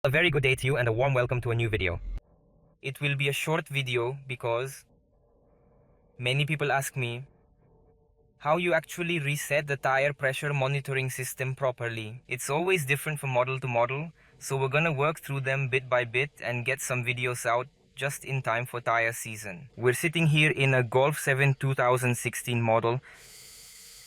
A very good day to you and a warm welcome to a new video. It will be a short video because many people ask me how you actually reset the tire pressure monitoring system properly. It's always different from model to model, so we're gonna work through them bit by bit and get some videos out just in time for tire season. We're sitting here in a Golf 7 2016 model,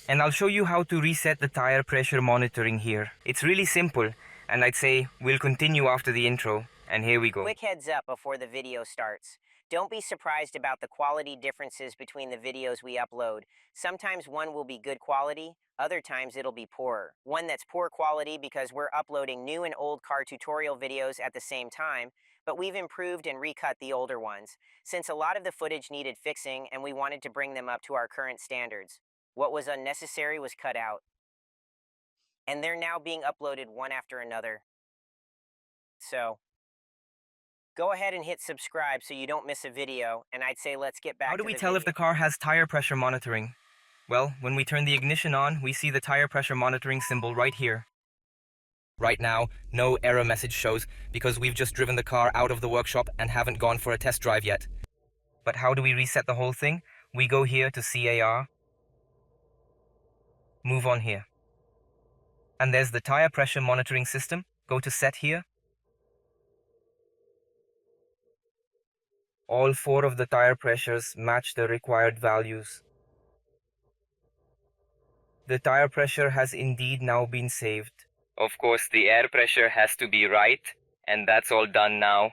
and I'll show you how to reset the tire pressure monitoring here. It's really simple, and I'd say we'll continue after the intro, and here we go. Quick heads up before the video starts. Don't be surprised about the quality differences between the videos we upload. Sometimes one will be good quality, other times it'll be poorer. One that's poor quality because we're uploading new and old car tutorial videos at the same time, but we've improved and recut the older ones, since a lot of the footage needed fixing and we wanted to bring them up to our current standards. What was unnecessary was cut out. And they're now being uploaded one after another. So, go ahead and hit subscribe so you don't miss a video, and I'd say let's get back to the video. How do we tell if the car has tire pressure monitoring? Well, when we turn the ignition on, we see the tire pressure monitoring symbol right here. Right now, no error message shows because we've just driven the car out of the workshop and haven't gone for a test drive yet. But how do we reset the whole thing? We go here to CAR, move on here. And there's the tire pressure monitoring system. Go to set here. All 4 of the tire pressures match the required values. The tire pressure has indeed now been saved. Of course, the air pressure has to be right, and that's all done now.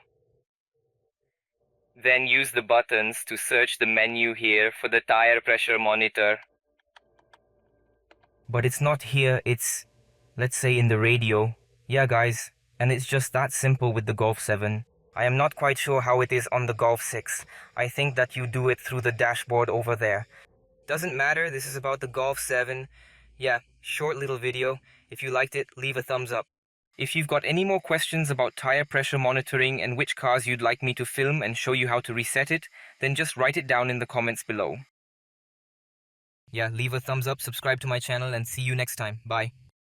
Then use the buttons to search the menu here for the tire pressure monitor. But it's not here, it's, let's say, in the radio. Yeah guys, and it's just that simple with the Golf 7. I am not quite sure how it is on the Golf 6. I think that you do it through the dashboard over there. Doesn't matter, this is about the Golf 7. Yeah, short little video. If you liked it, leave a thumbs up. If you've got any more questions about tire pressure monitoring and which cars you'd like me to film and show you how to reset it, then just write it down in the comments below. Yeah, leave a thumbs up, subscribe to my channel, and see you next time. Bye.